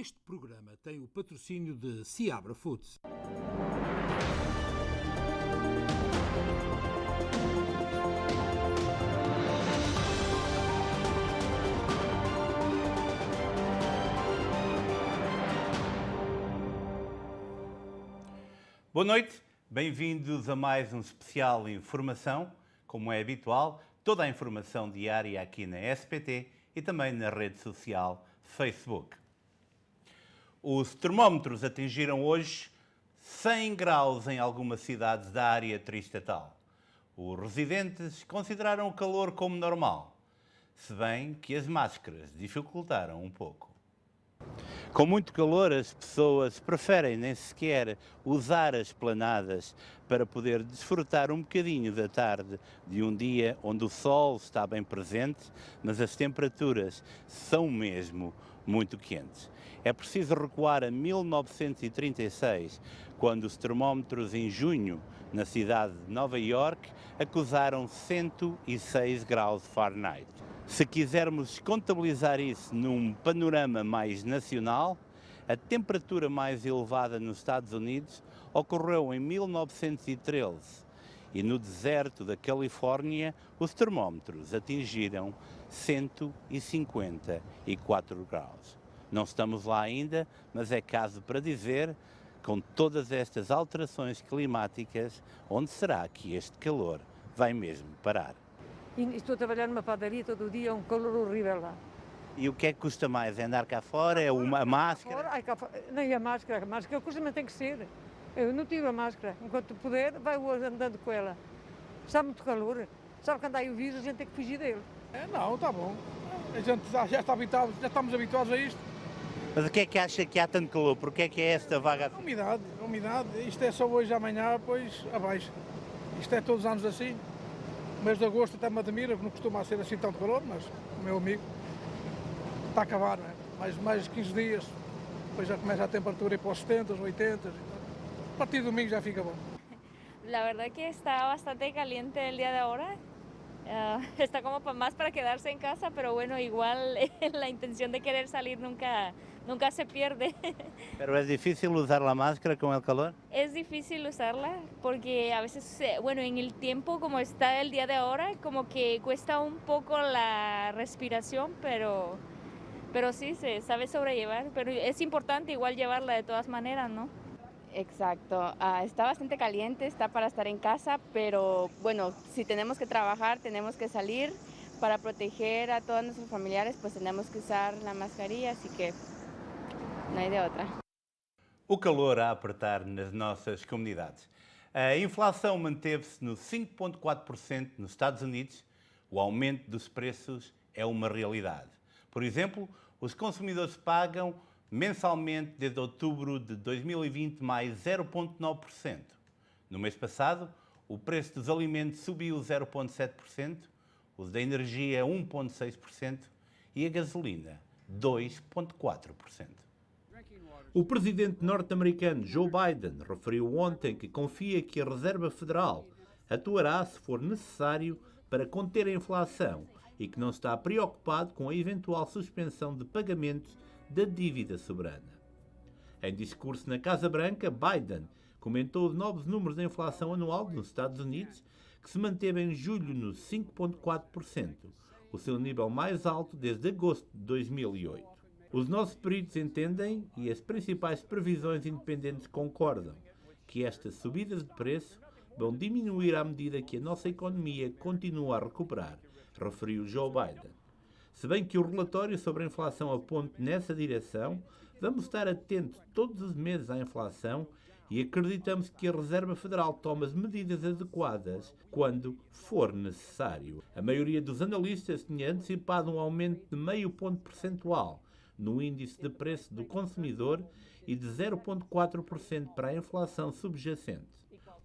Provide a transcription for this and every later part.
Este programa tem o patrocínio de Seabra Foods. Boa noite, bem-vindos a mais um especial Informação. Como é habitual, toda a informação diária aqui na SPT e também na rede social Facebook. Os termómetros atingiram hoje 100 graus em algumas cidades da área triestatal. Os residentes consideraram o calor como normal, se bem que as máscaras dificultaram um pouco. Com muito calor, as pessoas preferem nem sequer usar as esplanadas para poder desfrutar um bocadinho da tarde de um dia onde o sol está bem presente, mas as temperaturas são mesmo muito quentes. É preciso recuar a 1936, quando os termómetros em junho, na cidade de Nova Iorque, acusaram 106 graus Fahrenheit. Se quisermos contabilizar isso num panorama mais nacional, a temperatura mais elevada nos Estados Unidos ocorreu em 1913 e no deserto da Califórnia os termómetros atingiram 154 graus. Não estamos lá ainda, mas é caso para dizer, com todas estas alterações climáticas, onde será que este calor vai mesmo parar? E estou a trabalhar numa padaria todo dia, um calor horrível lá. E o que é que custa mais? É andar cá fora? É uma máscara? Nem a máscara custa, mas tem que ser. Eu não tiro a máscara, enquanto puder, vai andando com ela. Está muito calor, sabe que anda aí o vírus, a gente tem que fugir dele. Não, está bom. A gente já estamos habituados a isto. Mas o que é que acha que há tanto calor? Porquê é que é esta vaga? Umidade. Isto é só hoje, amanhã, depois abaixo. Isto é todos os anos assim. O mês de agosto até me admira, não costuma ser assim tanto calor, mas o meu amigo está a acabar, não é? Mais 15 dias, depois já começa a temperatura a ir para os 70, os 80. A partir do domingo já fica bom. La verdad que está bastante caliente el día de ahora. Está como más para quedarse en casa, pero bueno, igual la intención de querer salir nunca se pierde. Pero es difícil usar la máscara con el calor? Es difícil usarla porque a veces, bueno, en el tiempo como está el día de ahora, como que cuesta un poco la respiración, pero sí se sabe sobrellevar. Pero es importante igual llevarla de todas maneras, ¿no? Exacto, está bastante caliente, está para estar en casa, pero bueno, si tenemos que trabajar, tenemos que salir para proteger a todos nuestros familiares, pues tenemos que usar la mascarilla, así que não hay de outra. O calor a apertar nas nossas comunidades. A inflação manteve-se no 5,4% nos Estados Unidos. O aumento dos preços é uma realidade. Por exemplo, os consumidores pagam mensalmente desde outubro de 2020 mais 0,9%. No mês passado, o preço dos alimentos subiu 0,7%, os da energia 1,6% e a gasolina 2,4%. O presidente norte-americano Joe Biden referiu ontem que confia que a Reserva Federal atuará se for necessário para conter a inflação e que não está preocupado com a eventual suspensão de pagamentos da dívida soberana. Em discurso na Casa Branca, Biden comentou os novos números da inflação anual nos Estados Unidos, que se manteve em julho nos 5,4%, o seu nível mais alto desde agosto de 2008. Os nossos peritos entendem, e as principais previsões independentes concordam, que estas subidas de preço vão diminuir à medida que a nossa economia continua a recuperar, referiu Joe Biden. Se bem que o relatório sobre a inflação aponte nessa direção, vamos estar atentos todos os meses à inflação e acreditamos que a Reserva Federal toma as medidas adequadas quando for necessário. A maioria dos analistas tinha antecipado um aumento de meio ponto percentual no índice de preço do consumidor e de 0,4% para a inflação subjacente.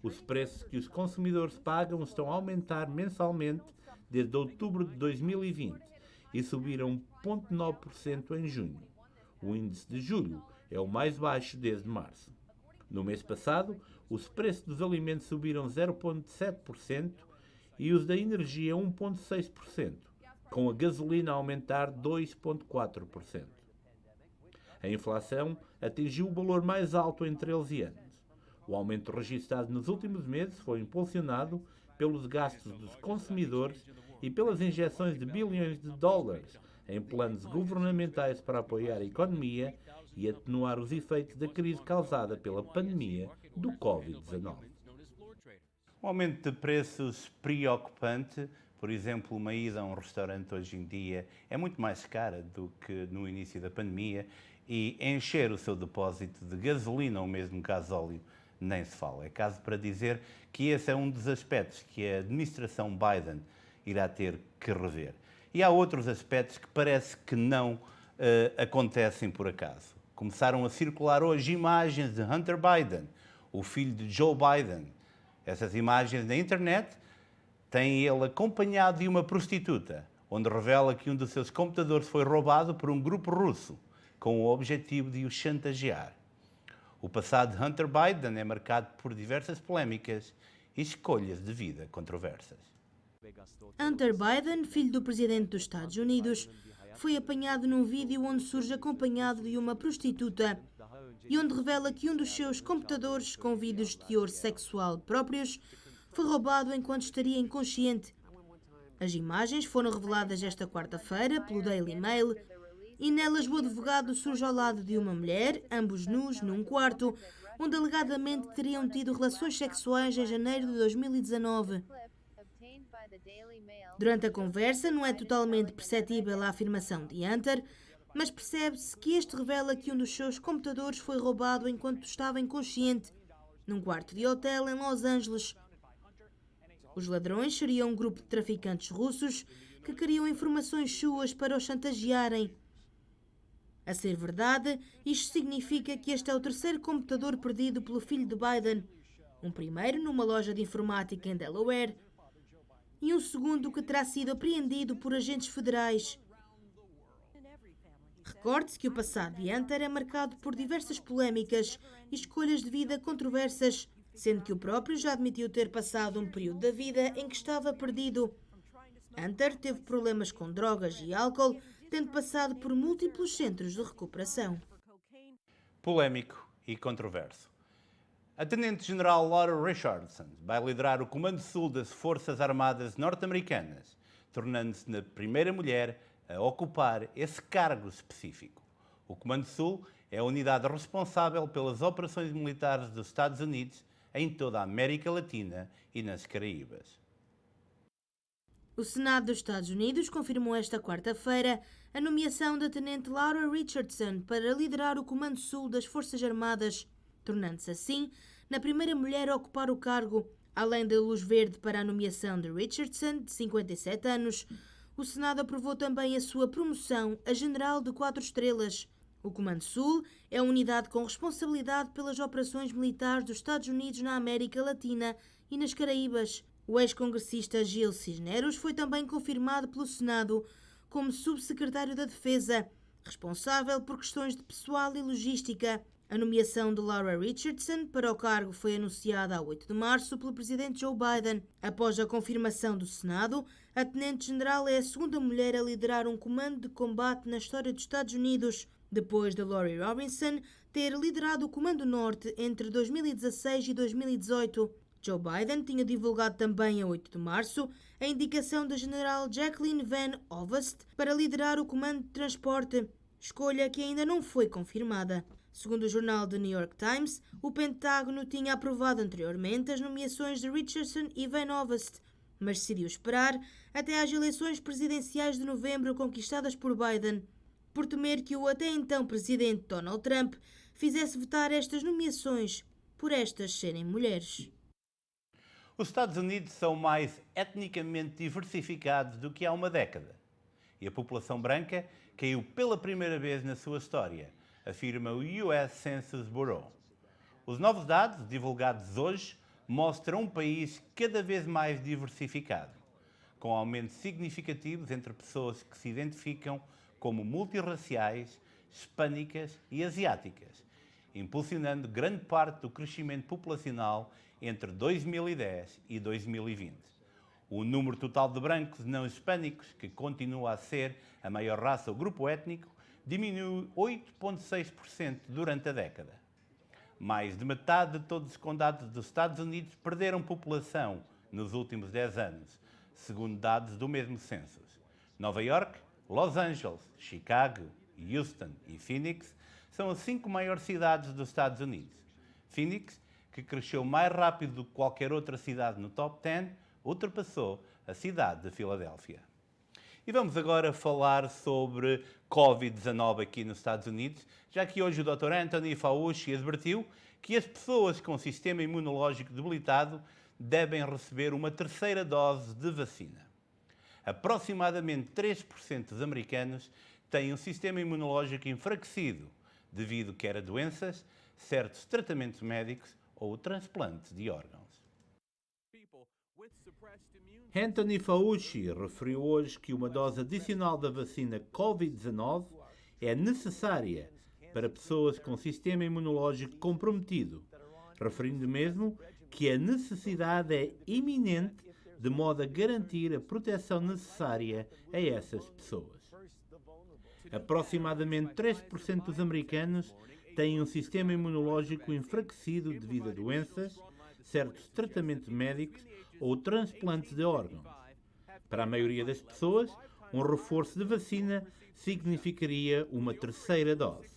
Os preços que os consumidores pagam estão a aumentar mensalmente desde outubro de 2020 e subiram 0,9% em junho. O índice de julho é o mais baixo desde março. No mês passado, os preços dos alimentos subiram 0,7% e os da energia 1,6%, com a gasolina a aumentar 2,4%. A inflação atingiu o valor mais alto em 13 anos. O aumento registrado nos últimos meses foi impulsionado pelos gastos dos consumidores e pelas injeções de bilhões de dólares em planos governamentais para apoiar a economia e atenuar os efeitos da crise causada pela pandemia do Covid-19. Um aumento de preços preocupante. Por exemplo, uma ida a um restaurante hoje em dia é muito mais cara do que no início da pandemia e encher o seu depósito de gasolina ou mesmo gasóleo nem se fala. É caso para dizer que esse é um dos aspectos que a administração Biden irá ter que rever. E há outros aspectos que parece que não acontecem por acaso. Começaram a circular hoje imagens de Hunter Biden, o filho de Joe Biden. Essas imagens na internet têm ele acompanhado de uma prostituta, onde revela que um dos seus computadores foi roubado por um grupo russo, com o objetivo de o chantagear. O passado de Hunter Biden é marcado por diversas polémicas e escolhas de vida controversas. Hunter Biden, filho do presidente dos Estados Unidos, foi apanhado num vídeo onde surge acompanhado de uma prostituta e onde revela que um dos seus computadores com vídeos de teor sexual próprios foi roubado enquanto estaria inconsciente. As imagens foram reveladas esta quarta-feira pelo Daily Mail e nelas o advogado surge ao lado de uma mulher, ambos nus, num quarto, onde alegadamente teriam tido relações sexuais em janeiro de 2019. Durante a conversa não é totalmente perceptível a afirmação de Hunter, mas percebe-se que este revela que um dos seus computadores foi roubado enquanto estava inconsciente, num quarto de hotel em Los Angeles. Os ladrões seriam um grupo de traficantes russos que queriam informações suas para o chantagearem. A ser verdade, isto significa que este é o terceiro computador perdido pelo filho de Biden, um primeiro numa loja de informática em Delaware e um segundo que terá sido apreendido por agentes federais. Recorde-se que o passado de Hunter é marcado por diversas polémicas e escolhas de vida controversas, sendo que o próprio já admitiu ter passado um período da vida em que estava perdido. Hunter teve problemas com drogas e álcool, tendo passado por múltiplos centros de recuperação. Polémico e controverso. A Tenente-General Laura Richardson vai liderar o Comando Sul das Forças Armadas norte-americanas, tornando-se na primeira mulher a ocupar esse cargo específico. O Comando Sul é a unidade responsável pelas operações militares dos Estados Unidos em toda a América Latina e nas Caraíbas. O Senado dos Estados Unidos confirmou esta quarta-feira a nomeação da Tenente Laura Richardson para liderar o Comando Sul das Forças Armadas, tornando-se assim na primeira mulher a ocupar o cargo. Além da luz verde para a nomeação de Richardson, de 57 anos, o Senado aprovou também a sua promoção a General de 4 estrelas. O Comando Sul é a unidade com responsabilidade pelas operações militares dos Estados Unidos na América Latina e nas Caraíbas. O ex-congressista Gil Cisneros foi também confirmado pelo Senado como subsecretário da Defesa, responsável por questões de pessoal e logística. A nomeação de Laura Richardson para o cargo foi anunciada a 8 de março pelo presidente Joe Biden. Após a confirmação do Senado, a Tenente-General é a segunda mulher a liderar um comando de combate na história dos Estados Unidos, depois de Lori Robinson ter liderado o Comando Norte entre 2016 e 2018. Joe Biden tinha divulgado também a 8 de março a indicação da General Jacqueline Van Ovest para liderar o Comando de Transporte, escolha que ainda não foi confirmada. Segundo o jornal The New York Times, o Pentágono tinha aprovado anteriormente as nomeações de Richardson e Van Ovest, mas decidiu esperar até às eleições presidenciais de novembro conquistadas por Biden, por temer que o até então presidente Donald Trump fizesse votar estas nomeações, por estas serem mulheres. Os Estados Unidos são mais etnicamente diversificados do que há uma década e a população branca caiu pela primeira vez na sua história, afirma o US Census Bureau. Os novos dados, divulgados hoje, mostram um país cada vez mais diversificado, com aumentos significativos entre pessoas que se identificam como multirraciais, hispânicas e asiáticas, impulsionando grande parte do crescimento populacional entre 2010 e 2020. O número total de brancos não hispânicos, que continua a ser a maior raça ou grupo étnico, diminuiu 8,6% durante a década. Mais de metade de todos os condados dos Estados Unidos perderam população nos últimos 10 anos, segundo dados do mesmo censo. Nova York, Los Angeles, Chicago, Houston e Phoenix são as 5 maiores cidades dos Estados Unidos. Phoenix, que cresceu mais rápido do que qualquer outra cidade no top 10, ultrapassou a cidade de Filadélfia. E vamos agora falar sobre Covid-19 aqui nos Estados Unidos, já que hoje o Dr. Anthony Fauci advertiu que as pessoas com sistema imunológico debilitado devem receber uma terceira dose de vacina. Aproximadamente 3% dos americanos têm um sistema imunológico enfraquecido devido quer a doenças, certos tratamentos médicos ou transplantes de órgãos. Anthony Fauci referiu hoje que uma dose adicional da vacina Covid-19 é necessária para pessoas com sistema imunológico comprometido, referindo mesmo que a necessidade é iminente de modo a garantir a proteção necessária a essas pessoas. Aproximadamente 3% dos americanos têm um sistema imunológico enfraquecido devido a doenças, certos tratamentos médicos ou transplantes de órgãos. Para a maioria das pessoas, um reforço de vacina significaria uma terceira dose.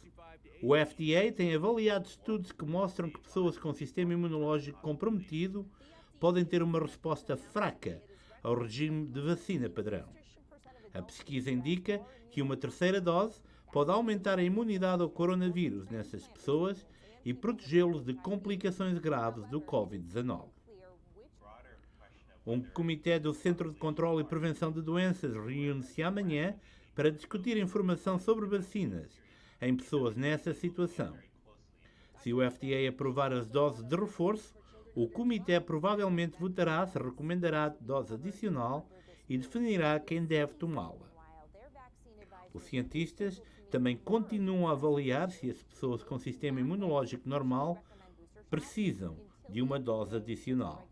O FDA tem avaliado estudos que mostram que pessoas com sistema imunológico comprometido podem ter uma resposta fraca ao regime de vacina padrão. A pesquisa indica que uma terceira dose pode aumentar a imunidade ao coronavírus nessas pessoas e protegê-los de complicações graves do Covid-19. Um comitê do Centro de Controlo e Prevenção de Doenças reúne-se amanhã para discutir informação sobre vacinas em pessoas nessa situação. Se o FDA aprovar as doses de reforço, o comitê provavelmente votará se recomendará dose adicional e definirá quem deve tomá-la. Os cientistas também continuam a avaliar se as pessoas com sistema imunológico normal precisam de uma dose adicional.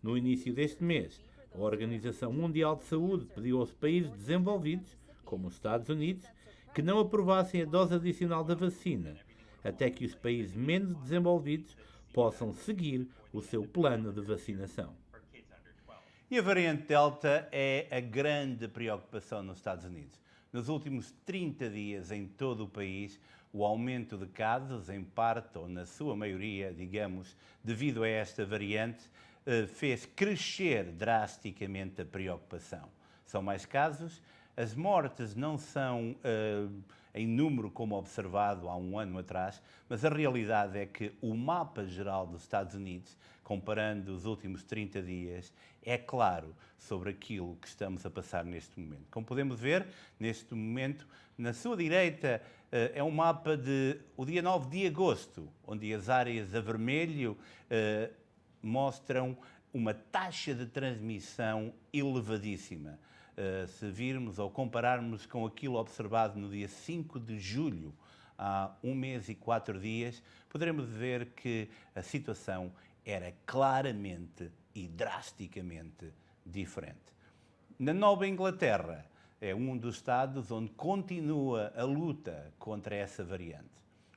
No início deste mês, a Organização Mundial de Saúde pediu aos países desenvolvidos, como os Estados Unidos, que não aprovassem a dose adicional da vacina, até que os países menos desenvolvidos possam seguir o seu plano de vacinação. E a variante Delta é a grande preocupação nos Estados Unidos. Nos últimos 30 dias, em todo o país, o aumento de casos, em parte ou na sua maioria, digamos, devido a esta variante, fez crescer drasticamente a preocupação. São mais casos, as mortes não são em número como observado há um ano atrás, mas a realidade é que o mapa geral dos Estados Unidos, comparando os últimos 30 dias, é claro sobre aquilo que estamos a passar neste momento. Como podemos ver, neste momento, na sua direita, é um mapa de o dia 9 de agosto, onde as áreas a vermelho mostram uma taxa de transmissão elevadíssima. Se virmos ou compararmos com aquilo observado no dia 5 de julho, há um mês e 4 dias, poderemos ver que a situação era claramente e drasticamente diferente. Na Nova Inglaterra, é um dos estados onde continua a luta contra essa variante.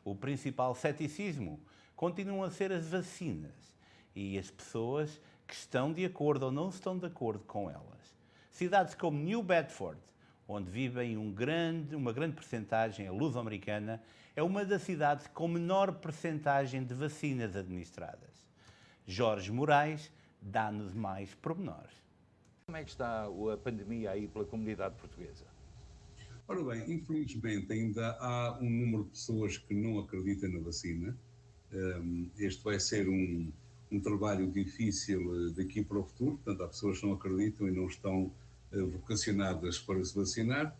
O principal ceticismo continuam a ser as vacinas e as pessoas que estão de acordo ou não estão de acordo com elas. Cidades como New Bedford, onde vivem uma grande percentagem luso-americana, é uma das cidades com menor percentagem de vacinas administradas. Jorge Moraes dá-nos mais pormenores. Como é que está a pandemia aí pela comunidade portuguesa? Ora bem, infelizmente ainda há um número de pessoas que não acreditam na vacina. Este vai ser um trabalho difícil daqui para o futuro, portanto há pessoas que não acreditam e não estão vocacionadas para se vacinar.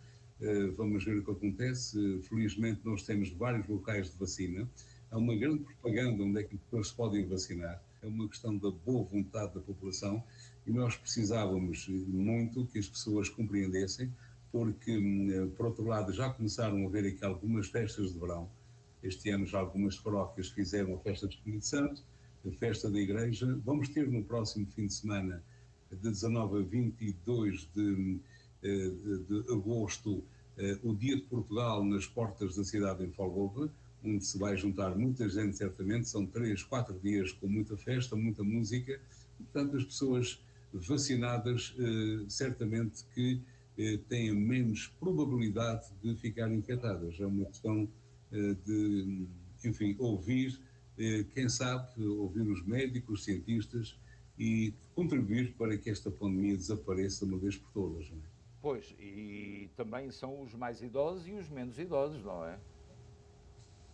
Vamos ver o que acontece. Felizmente nós temos vários locais de vacina. Há uma grande propaganda onde é que as pessoas se podem vacinar. É uma questão da boa vontade da população e nós precisávamos muito que as pessoas compreendessem, porque, por outro lado, já começaram a haver aqui algumas festas de verão. Este ano já algumas paróquias fizeram a festa do Espírito Santo, a festa da igreja. Vamos ter no próximo fim de semana, de 19 a 22 de agosto, o Dia de Portugal nas portas da cidade em Folgova, onde se vai juntar muita gente, certamente. São 3, 4 dias com muita festa, muita música. Portanto, as pessoas vacinadas certamente que têm menos probabilidade de ficarem infectadas. É uma questão de, enfim, ouvir, quem sabe, ouvir os médicos, os cientistas e contribuir para que esta pandemia desapareça de uma vez por todas. Não é? Pois, e também são os mais idosos e os menos idosos, não é?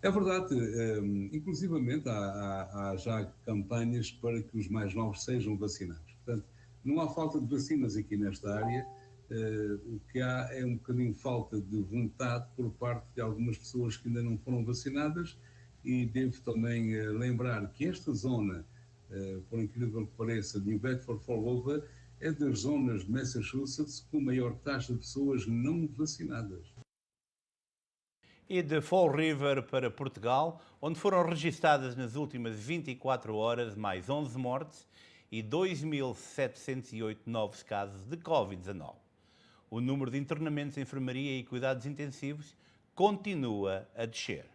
É verdade, inclusivamente há já campanhas para que os mais novos sejam vacinados. Portanto, não há falta de vacinas aqui nesta área, o que há é um bocadinho falta de vontade por parte de algumas pessoas que ainda não foram vacinadas, e devo também lembrar que esta zona, por incrível que pareça, de New Bedford-Fall é das zonas de Massachusetts com maior taxa de pessoas não vacinadas. E de Fall River para Portugal, onde foram registadas nas últimas 24 horas mais 11 mortes e 2.708 novos casos de Covid-19. O número de internamentos em enfermaria e cuidados intensivos continua a descer.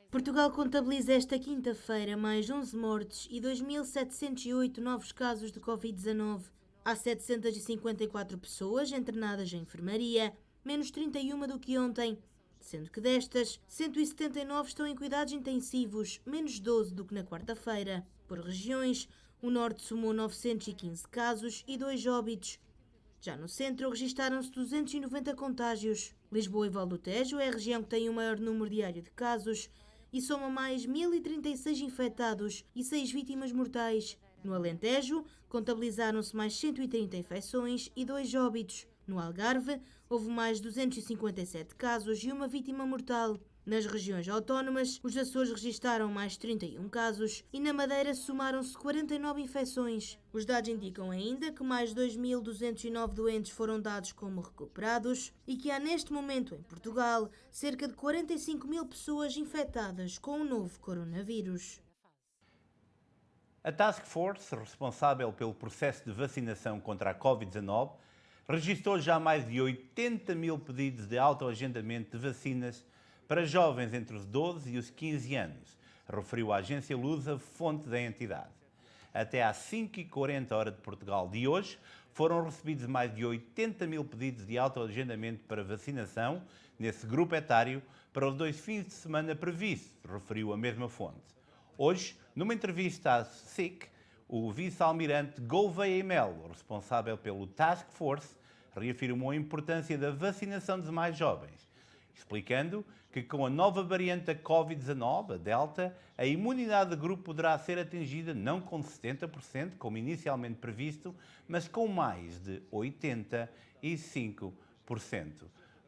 Portugal contabiliza esta quinta-feira mais 11 mortes e 2.708 novos casos de Covid-19. Há 754 pessoas internadas em enfermaria, menos 31 do que ontem, sendo que destas, 179 estão em cuidados intensivos, menos 12 do que na quarta-feira. Por regiões, o Norte somou 915 casos e 2 óbitos. Já no centro, registaram-se 290 contágios. Lisboa e Val do Tejo é a região que tem o maior número diário de casos e soma mais 1.036 infectados e 6 vítimas mortais. No Alentejo, contabilizaram-se mais 130 infecções e 2 óbitos. No Algarve, houve mais 257 casos e uma vítima mortal. Nas regiões autónomas, os Açores registaram mais 31 casos e na Madeira somaram-se 49 infecções. Os dados indicam ainda que mais 2.209 doentes foram dados como recuperados e que há neste momento em Portugal cerca de 45.000 pessoas infectadas com o novo coronavírus. A Task Force, responsável pelo processo de vacinação contra a Covid-19, registrou já mais de 80.000 pedidos de autoagendamento de vacinas para jovens entre os 12 e os 15 anos, referiu a agência Lusa, fonte da entidade. Até às 5h40 hora de Portugal de hoje, foram recebidos mais de 80.000 pedidos de autoagendamento para vacinação nesse grupo etário para os 2 fins de semana previstos, referiu a mesma fonte. Hoje, numa entrevista à SIC, o vice-almirante Gouveia Melo, responsável pelo Task Force, reafirmou a importância da vacinação dos mais jovens, explicando que com a nova variante da Covid-19, a Delta, a imunidade de grupo poderá ser atingida não com 70%, como inicialmente previsto, mas com mais de 85%.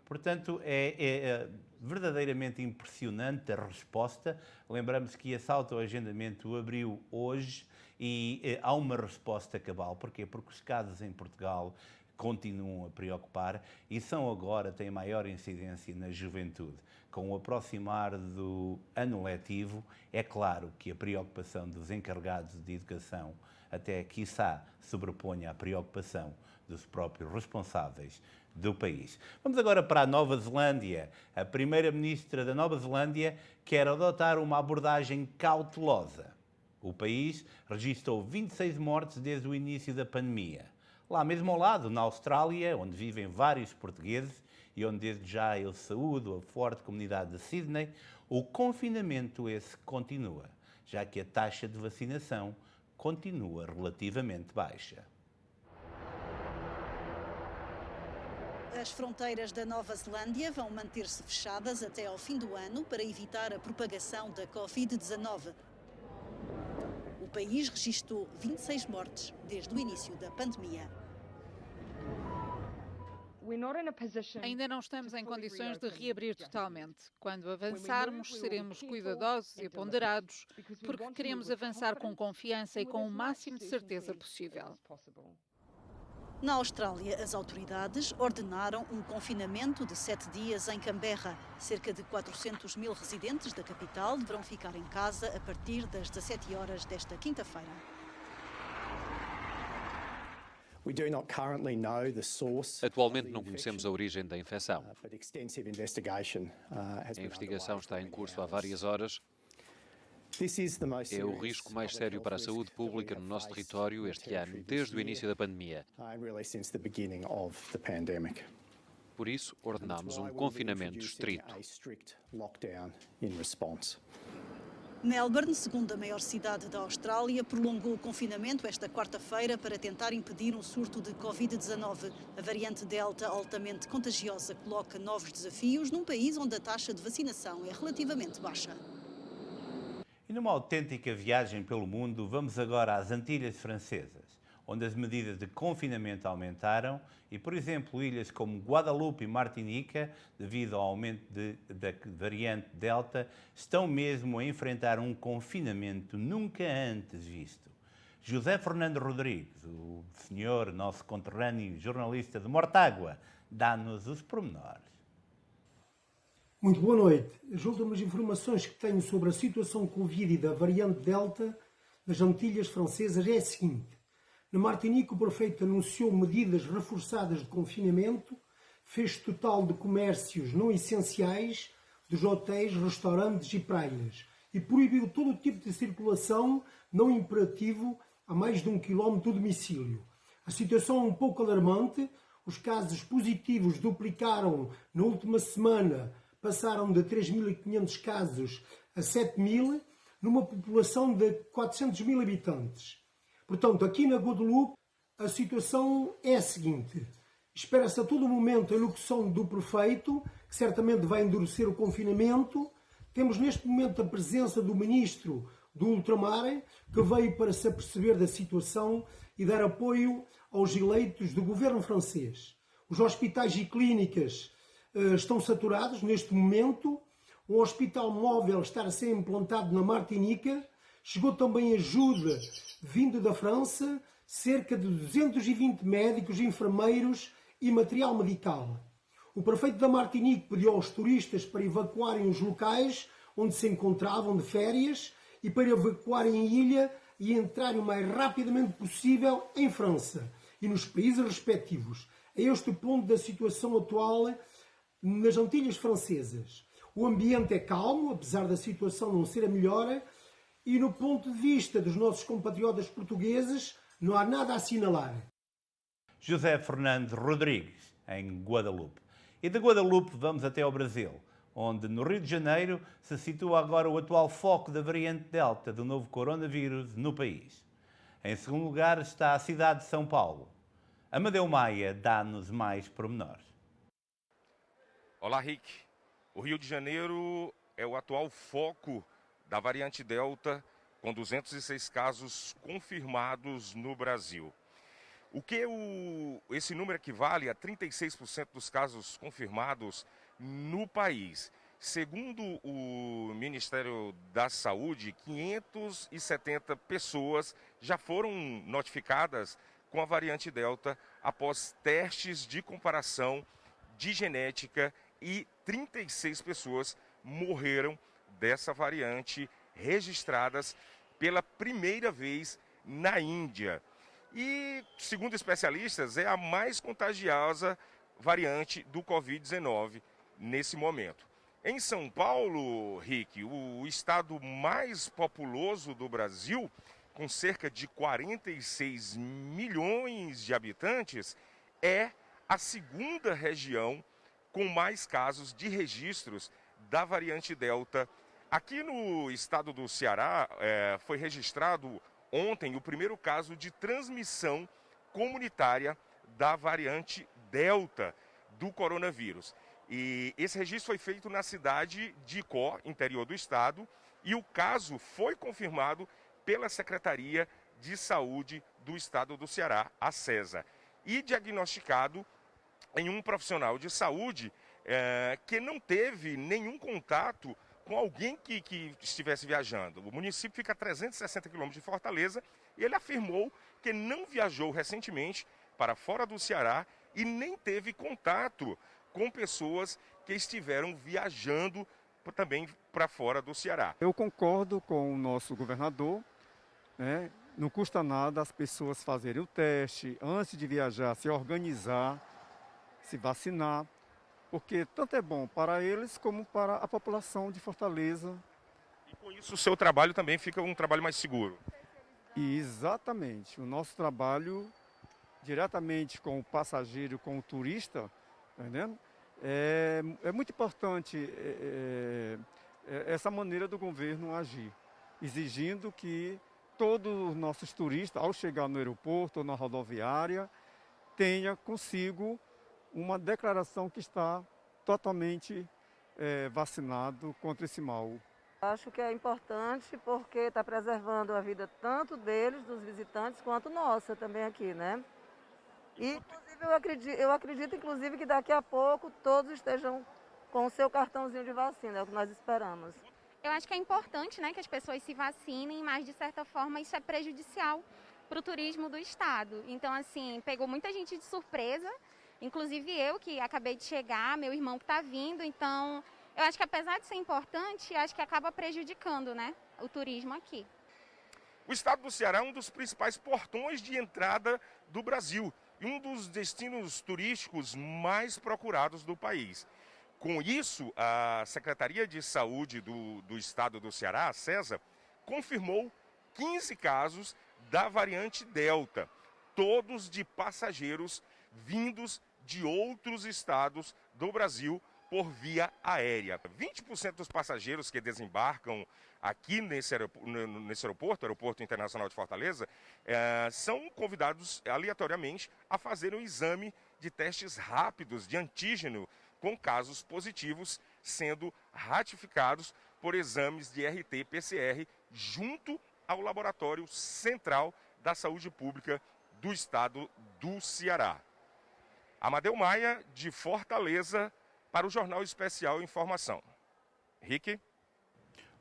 Portanto, é verdadeiramente impressionante a resposta. Lembramos que esse autoagendamento abriu hoje e há uma resposta cabal. Porquê? Porque os casos em Portugal continuam a preocupar e têm maior incidência na juventude. Com o aproximar do ano letivo, é claro que a preocupação dos encarregados de educação até, quiçá, sobreponha à preocupação dos próprios responsáveis do país. Vamos agora para a Nova Zelândia. A primeira-ministra da Nova Zelândia quer adotar uma abordagem cautelosa. O país registrou 26 mortes desde o início da pandemia. Lá mesmo ao lado, na Austrália, onde vivem vários portugueses e onde desde já eu saúdo a forte comunidade de Sydney, o confinamento esse continua, já que a taxa de vacinação continua relativamente baixa. As fronteiras da Nova Zelândia vão manter-se fechadas até ao fim do ano para evitar a propagação da Covid-19. O país registrou 26 mortes desde o início da pandemia. Ainda não estamos em condições de reabrir totalmente. Quando avançarmos, seremos cuidadosos e ponderados, porque queremos avançar com confiança e com o máximo de certeza possível. Na Austrália, as autoridades ordenaram um confinamento de 7 dias em Canberra. Cerca de 400.000 residentes da capital deverão ficar em casa a partir das 17 horas desta quinta-feira. Atualmente não conhecemos a origem da infecção. A investigação está em curso há várias horas. É o risco mais sério para a saúde pública no nosso território este ano, desde o início da pandemia. Por isso, ordenamos um confinamento estrito. Melbourne, segunda maior cidade da Austrália, prolongou o confinamento esta quarta-feira para tentar impedir um surto de Covid-19. A variante Delta, altamente contagiosa, coloca novos desafios num país onde a taxa de vacinação é relativamente baixa. E numa autêntica viagem pelo mundo, vamos agora às Antilhas Francesas, onde as medidas de confinamento aumentaram e, por exemplo, ilhas como Guadalupe e Martinica, devido ao aumento da variante Delta, estão mesmo a enfrentar um confinamento nunca antes visto. José Fernando Rodrigues, o senhor, nosso conterrâneo jornalista de Mortágua, dá-nos os pormenores. Muito boa noite. As últimas informações que tenho sobre a situação Covid e da variante Delta nas Antilhas Francesas é a seguinte. Na Martinica, o prefeito anunciou medidas reforçadas de confinamento, fecho total de comércios não essenciais, dos hotéis, restaurantes e praias, e proibiu todo o tipo de circulação não imperativo a mais de 1 km do domicílio. A situação é um pouco alarmante. Os casos positivos duplicaram na última semana, passaram de 3.500 casos a 7.000, numa população de 400.000 habitantes. Portanto, aqui na Guadalupe, a situação é a seguinte. Espera-se a todo momento a locução do prefeito, que certamente vai endurecer o confinamento. Temos neste momento a presença do ministro do Ultramar, que veio para se aperceber da situação e dar apoio aos eleitos do governo francês. Os hospitais e clínicas estão saturados neste momento. Um hospital móvel está a ser implantado na Martinica. Chegou também ajuda vindo da França, cerca de 220 médicos, enfermeiros e material medical. O prefeito da Martinique pediu aos turistas para evacuarem os locais onde se encontravam de férias e para evacuarem a ilha e entrarem o mais rapidamente possível em França e nos países respectivos. É este o ponto da situação atual nas Antilhas Francesas. O ambiente é calmo, apesar da situação não ser a melhor, e no ponto de vista dos nossos compatriotas portugueses, não há nada a assinalar. José Fernando Rodrigues, em Guadalupe. E de Guadalupe vamos até ao Brasil, onde no Rio de Janeiro se situa agora o atual foco da variante Delta do novo coronavírus no país. Em segundo lugar está a cidade de São Paulo. Amadeu Maia dá-nos mais pormenores. Olá, Rick. O Rio de Janeiro é o atual foco da variante Delta, com 206 casos confirmados no Brasil. Esse número equivale a 36% dos casos confirmados no país. Segundo o Ministério da Saúde, 570 pessoas já foram notificadas com a variante Delta após testes de comparação de genética e 36 pessoas morreram dessa variante registradas pela primeira vez na Índia. E, segundo especialistas, é a mais contagiosa variante do Covid-19 nesse momento. Em São Paulo, Rick, o estado mais populoso do Brasil, com cerca de 46 milhões de habitantes, é a segunda região com mais casos de registros da variante Delta. Aqui no estado do Ceará, foi registrado ontem o primeiro caso de transmissão comunitária da variante Delta do coronavírus. E esse registro foi feito na cidade de Icó, interior do estado, e o caso foi confirmado pela Secretaria de Saúde do estado do Ceará, a SESA, e diagnosticado em um profissional de saúde que não teve nenhum contato com alguém que estivesse viajando. O município fica a 360 quilômetros de Fortaleza e ele afirmou que não viajou recentemente para fora do Ceará e nem teve contato com pessoas que estiveram viajando também para fora do Ceará. Eu concordo com o nosso governador, Não custa nada as pessoas fazerem o teste, antes de viajar, se organizar, se vacinar, porque tanto é bom para eles como para a população de Fortaleza. E com isso o seu trabalho também fica um trabalho mais seguro. E exatamente, o nosso trabalho diretamente com o passageiro, com o turista, tá entendendo? É muito importante essa maneira do governo agir, exigindo que todos os nossos turistas, ao chegar no aeroporto ou na rodoviária, tenha consigo uma declaração que está totalmente vacinado contra esse mal. Acho que é importante porque está preservando a vida tanto deles, dos visitantes, quanto nossa também aqui, né? E, inclusive, eu acredito, inclusive, que daqui a pouco todos estejam com o seu cartãozinho de vacina, é o que nós esperamos. Eu acho que é importante, né, que as pessoas se vacinem, mas de certa forma isso é prejudicial para o turismo do estado. Então, assim, pegou muita gente de surpresa, inclusive eu que acabei de chegar, meu irmão que está vindo. Então, eu acho que apesar de ser importante, acho que acaba prejudicando, né, o turismo aqui. O estado do Ceará é um dos principais portões de entrada do Brasil e um dos destinos turísticos mais procurados do país. Com isso, a Secretaria de Saúde do Estado do Ceará, a SESA, confirmou 15 casos da variante Delta, todos de passageiros vindos de outros estados do Brasil por via aérea. 20% dos passageiros que desembarcam aqui nesse aeroporto, Aeroporto Internacional de Fortaleza, são convidados aleatoriamente a fazerem um exame de testes rápidos de antígeno com casos positivos sendo ratificados por exames de RT-PCR junto ao Laboratório Central da Saúde Pública do Estado do Ceará. Amadeu Maia, de Fortaleza, para o Jornal Especial Informação. Rick?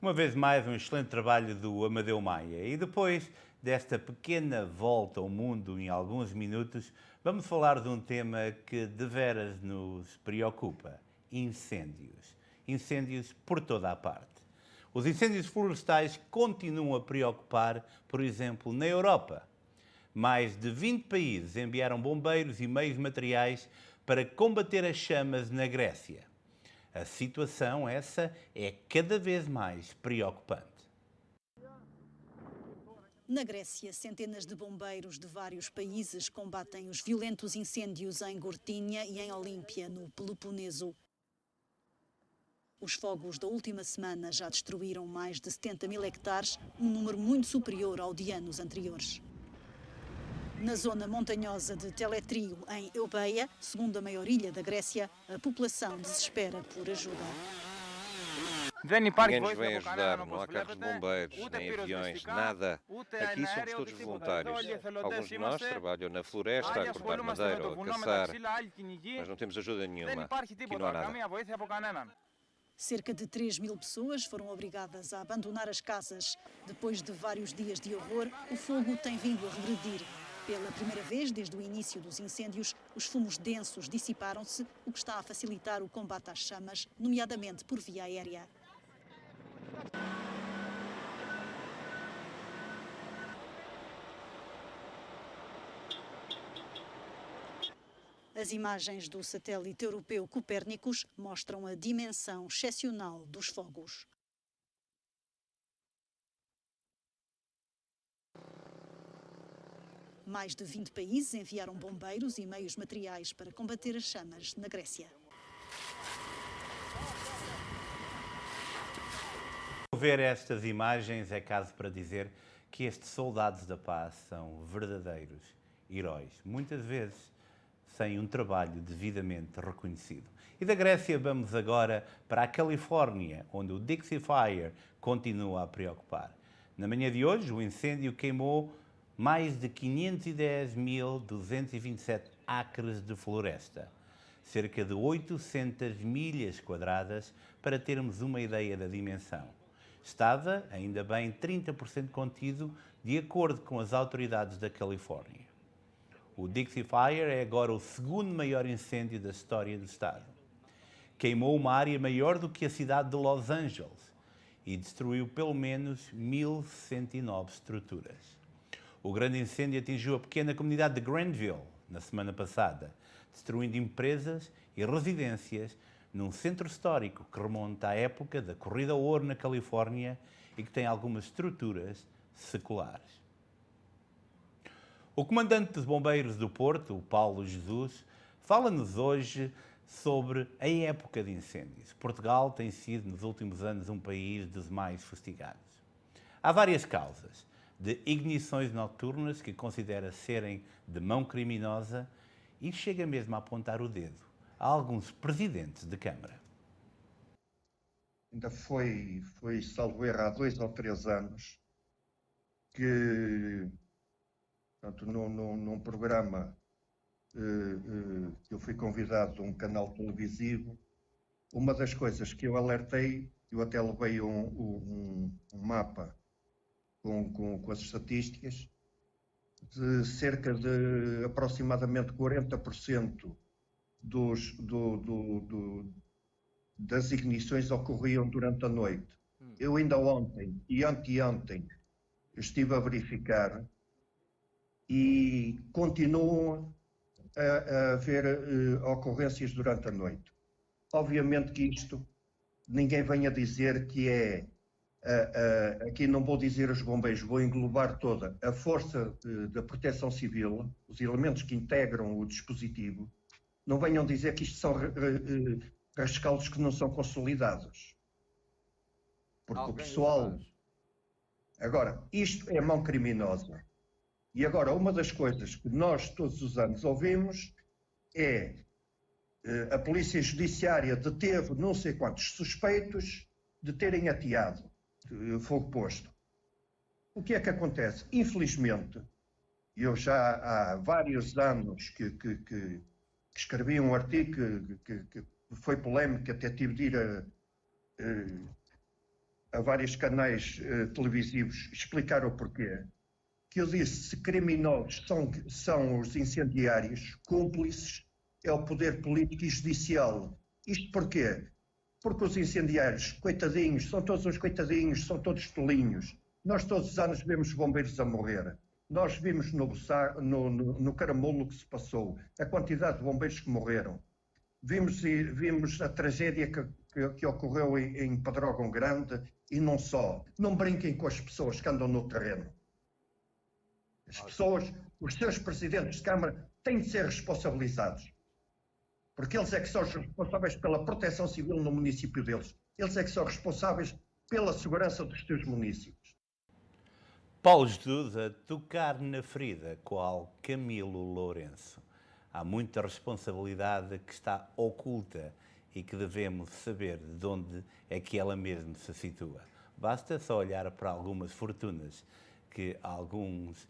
Uma vez mais, um excelente trabalho do Amadeu Maia. E depois desta pequena volta ao mundo em alguns minutos, vamos falar de um tema que deveras nos preocupa: incêndios. Incêndios por toda a parte. Os incêndios florestais continuam a preocupar, por exemplo, na Europa. Mais de 20 países enviaram bombeiros e meios materiais para combater as chamas na Grécia. A situação, essa, é cada vez mais preocupante. Na Grécia, centenas de bombeiros de vários países combatem os violentos incêndios em Gortínia e em Olímpia, no Peloponeso. Os fogos da última semana já destruíram mais de 70 mil hectares, um número muito superior ao de anos anteriores. Na zona montanhosa de Teletrio, em Eubeia, segunda maior ilha da Grécia, a população desespera por ajuda. Ninguém nos vem ajudar, não há carros de bombeiros, nem aviões, nada. Aqui somos todos voluntários. Alguns de nós trabalham na floresta a cortar madeira ou a caçar, mas não temos ajuda nenhuma. Aqui não há nada. Cerca de 3 mil pessoas foram obrigadas a abandonar as casas. Depois de vários dias de horror, o fogo tem vindo a regredir. Pela primeira vez desde o início dos incêndios, os fumos densos dissiparam-se, o que está a facilitar o combate às chamas, nomeadamente por via aérea. As imagens do satélite europeu Copérnicus mostram a dimensão excepcional dos fogos. Mais de 20 países enviaram bombeiros e meios materiais para combater as chamas na Grécia. Ver estas imagens é caso para dizer que estes soldados da paz são verdadeiros heróis, muitas vezes sem um trabalho devidamente reconhecido. E da Grécia vamos agora para a Califórnia, onde o Dixie Fire continua a preocupar. Na manhã de hoje, o incêndio queimou mais de 510.227 acres de floresta, cerca de 800 milhas quadradas, para termos uma ideia da dimensão. Estava, ainda bem, 30% contido, de acordo com as autoridades da Califórnia. O Dixie Fire é agora o segundo maior incêndio da história do estado. Queimou uma área maior do que a cidade de Los Angeles e destruiu pelo menos 1.109 estruturas. O grande incêndio atingiu a pequena comunidade de Grandville na semana passada, destruindo empresas e residências num centro histórico que remonta à época da Corrida ao Ouro na Califórnia e que tem algumas estruturas seculares. O comandante dos Bombeiros do Porto, o Paulo Jesus, fala-nos hoje sobre a época de incêndios. Portugal tem sido, nos últimos anos, um país dos mais fustigados. Há várias causas de ignições noturnas que considera serem de mão criminosa e chega mesmo a apontar o dedo a alguns presidentes de Câmara. Ainda foi salvo erro, há 2 ou 3 anos que, portanto, num programa que eu fui convidado a um canal televisivo, uma das coisas que eu alertei, eu até levei um mapa com as estatísticas, de cerca de aproximadamente 40% das ignições ocorriam durante a noite. Eu ainda ontem e anteontem estive a verificar e continuam a haver ocorrências durante a noite. Obviamente que isto, ninguém venha dizer que é, aqui não vou dizer os bombeiros, vou englobar toda a força da proteção civil, os elementos que integram o dispositivo, não venham dizer que isto são rescaldos que não são consolidados. Porque o pessoal... Agora, isto é mão criminosa. E agora, uma das coisas que nós todos os anos ouvimos é a Polícia Judiciária deteve não sei quantos suspeitos de terem ateado fogo posto. O que é que acontece? Infelizmente, eu já há vários anos que escrevi um artigo que foi polémico, até tive de ir a vários canais televisivos explicar o porquê. Que eu disse, se criminosos são os incendiários, cúmplices é o poder político e judicial. Isto porquê? Porque os incendiários, coitadinhos, são todos uns coitadinhos, são todos tolinhos. Nós todos os anos vemos bombeiros a morrer. Nós vimos no Caramulo o que se passou, a quantidade de bombeiros que morreram. Vimos a tragédia que ocorreu em Pedrógão Grande e não só. Não brinquem com as pessoas que andam no terreno. As pessoas, os seus presidentes de Câmara têm de ser responsabilizados. Porque eles é que são os responsáveis pela proteção civil no município deles. Eles é que são responsáveis pela segurança dos seus municípios. Paulo Jesus a tocar na ferida, qual Camilo Lourenço. Há muita responsabilidade que está oculta e que devemos saber de onde é que ela mesmo se situa. Basta só olhar para algumas fortunas que alguns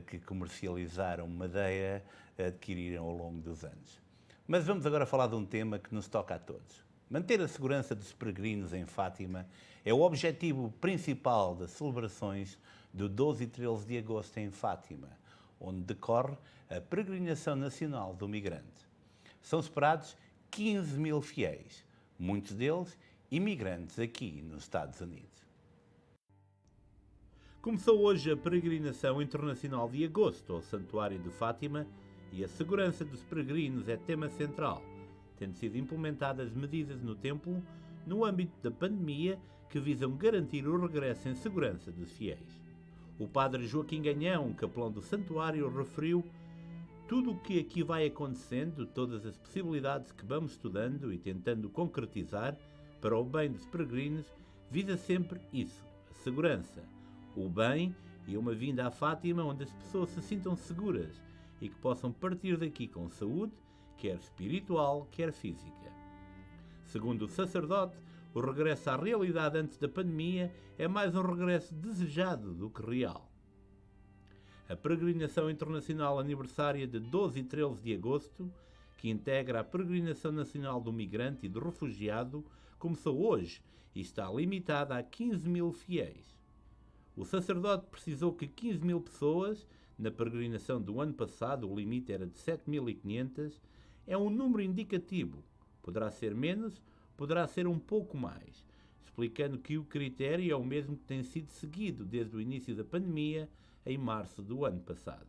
que comercializaram madeira adquiriram ao longo dos anos. Mas vamos agora falar de um tema que nos toca a todos. Manter a segurança dos peregrinos em Fátima é o objetivo principal das celebrações do 12 e 13 de agosto em Fátima, onde decorre a Peregrinação Nacional do Migrante. São esperados 15 mil fiéis, muitos deles imigrantes aqui nos Estados Unidos. Começou hoje a Peregrinação Internacional de Agosto ao Santuário de Fátima e a segurança dos peregrinos é tema central, tendo sido implementadas medidas no templo no âmbito da pandemia que visam garantir o regresso em segurança dos fiéis. O padre Joaquim Ganhão, capelão do santuário, referiu: tudo o que aqui vai acontecendo, todas as possibilidades que vamos estudando e tentando concretizar para o bem dos peregrinos, visa sempre isso, a segurança, o bem e uma vinda à Fátima onde as pessoas se sintam seguras e que possam partir daqui com saúde, quer espiritual, quer física. Segundo o sacerdote, o regresso à realidade antes da pandemia é mais um regresso desejado do que real. A Peregrinação Internacional aniversária de 12 e 13 de agosto, que integra a Peregrinação Nacional do Migrante e do Refugiado, começou hoje e está limitada a 15 mil fiéis. O sacerdote precisou que 15 mil pessoas, na peregrinação do ano passado o limite era de 7.500, é um número indicativo. Poderá ser menos, poderá ser um pouco mais, explicando que o critério é o mesmo que tem sido seguido desde o início da pandemia em março do ano passado.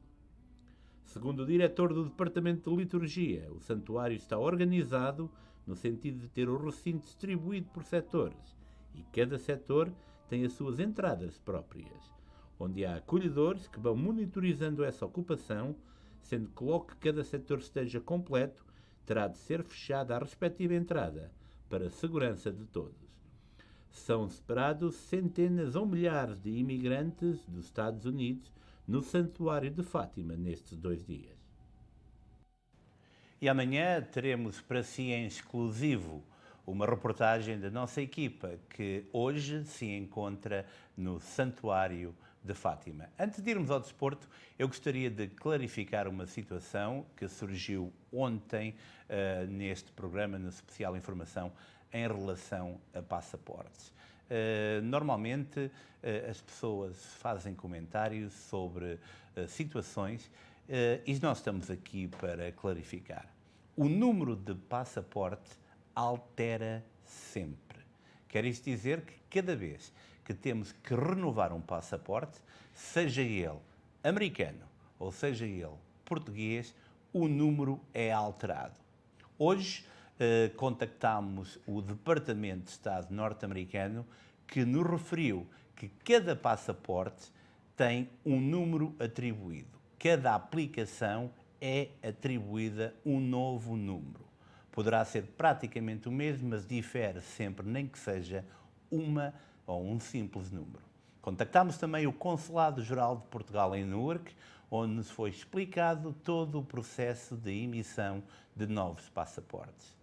Segundo o diretor do Departamento de Liturgia, o santuário está organizado no sentido de ter o recinto distribuído por setores e cada setor tem as suas entradas próprias, onde há acolhedores que vão monitorizando essa ocupação, sendo que logo que cada setor esteja completo, terá de ser fechada a respectiva entrada, para a segurança de todos. São esperados centenas ou milhares de imigrantes dos Estados Unidos no Santuário de Fátima nestes 2 dias. E amanhã teremos para si em exclusivo uma reportagem da nossa equipa que hoje se encontra no Santuário de Fátima. Antes de irmos ao desporto, eu gostaria de clarificar uma situação que surgiu ontem neste programa, no Especial Informação, em relação a passaportes. Normalmente as pessoas fazem comentários sobre situações e nós estamos aqui para clarificar. O número de passaporte altera sempre. Quer isto dizer que cada vez que temos que renovar um passaporte, seja ele americano ou seja ele português, o número é alterado. Hoje contactámos o Departamento de Estado norte-americano que nos referiu que cada passaporte tem um número atribuído. Cada aplicação é atribuída um novo número. Poderá ser praticamente o mesmo, mas difere sempre, nem que seja uma ou um simples número. Contactámos também o Consulado-Geral de Portugal em Newark, onde nos foi explicado todo o processo de emissão de novos passaportes.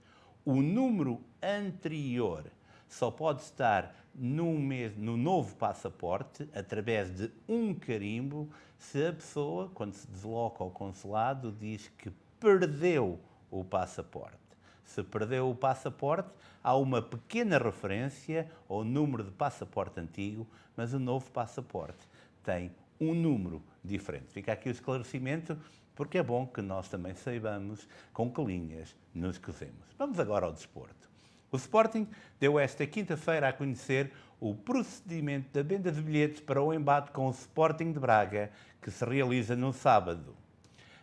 O número anterior só pode estar no novo passaporte através de um carimbo se a pessoa, quando se desloca ao consulado, diz que perdeu o passaporte. Se perdeu o passaporte, há uma pequena referência ao número de passaporte antigo, mas o novo passaporte tem um número diferente. Fica aqui o esclarecimento, porque é bom que nós também saibamos com que linhas nos cozemos. Vamos agora ao desporto. O Sporting deu esta quinta-feira a conhecer o procedimento da venda de bilhetes para o embate com o Sporting de Braga, que se realiza no sábado.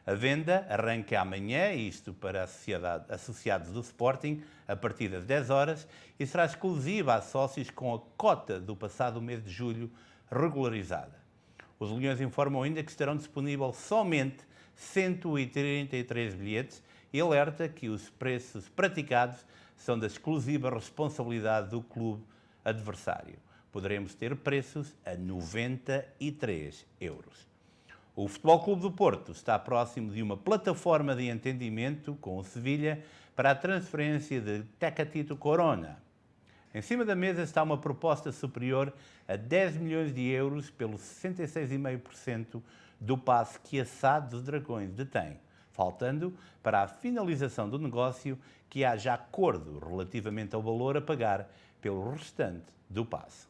A venda arranca amanhã, isto para associados do Sporting, a partir das 10 horas, e será exclusiva a sócios com a cota do passado mês de julho regularizada. Os Leões informam ainda que estarão disponíveis somente 133 bilhetes e alerta que os preços praticados são da exclusiva responsabilidade do clube adversário. Poderemos ter preços a 93 euros. O Futebol Clube do Porto está próximo de uma plataforma de entendimento com o Sevilha para a transferência de Tecatito Corona. Em cima da mesa está uma proposta superior a 10 milhões de euros pelo 66,5% do passe que a SAD dos Dragões detém, faltando para a finalização do negócio que haja acordo relativamente ao valor a pagar pelo restante do passe.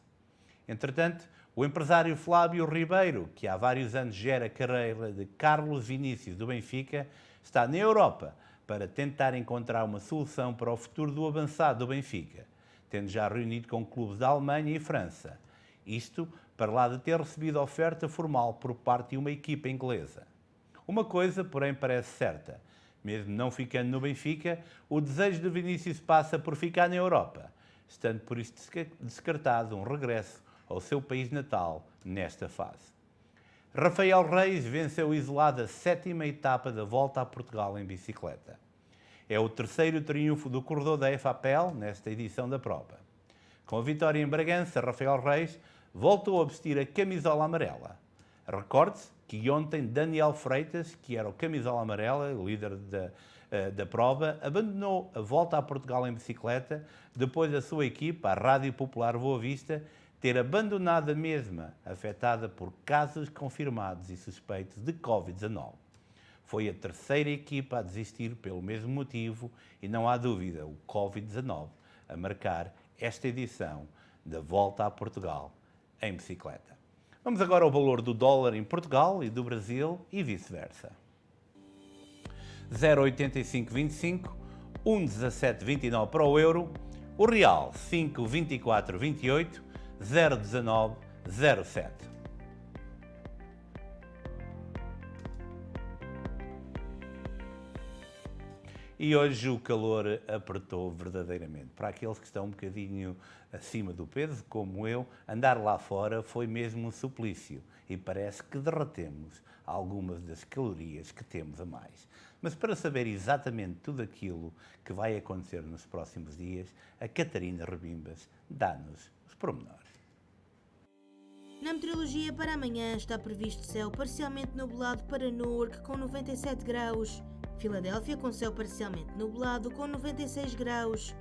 Entretanto, o empresário Flávio Ribeiro, que há vários anos gera a carreira de Carlos Vinícius do Benfica, está na Europa para tentar encontrar uma solução para o futuro do avançado do Benfica, tendo já reunido com clubes da Alemanha e França. Isto para lá de ter recebido oferta formal por parte de uma equipa inglesa. Uma coisa, porém, parece certa. Mesmo não ficando no Benfica, o desejo de Vinícius passa por ficar na Europa, estando por isso descartado um regresso ao seu país natal nesta fase. Rafael Reis venceu isolado a 7ª etapa da Volta a Portugal em bicicleta. É o 3º triunfo do corredor da FAPEL nesta edição da prova. Com a vitória em Bragança, Rafael Reis voltou a vestir a camisola amarela. Recorde-se que ontem Daniel Freitas, que era o camisola amarela, líder da prova, abandonou a Volta a Portugal em bicicleta depois da sua equipa, a Rádio Popular Boa Vista, ter abandonado a mesma, afetada por casos confirmados e suspeitos de Covid-19. Foi a 3ª equipa a desistir pelo mesmo motivo e não há dúvida, o Covid-19 a marcar esta edição da Volta a Portugal em bicicleta. Vamos agora ao valor do dólar em Portugal e do Brasil e vice-versa. 0,8525, 1,1729 para o euro, o real 5,2428, 0,1907. E hoje o calor apertou verdadeiramente. Para aqueles que estão um bocadinho acima do peso, como eu, andar lá fora foi mesmo um suplício e parece que derretemos algumas das calorias que temos a mais. Mas para saber exatamente tudo aquilo que vai acontecer nos próximos dias, a Catarina Rebimbas dá-nos os pormenores. Na meteorologia, para amanhã está previsto céu parcialmente nublado para Newark com 97 graus, Filadélfia com céu parcialmente nublado com 96 graus,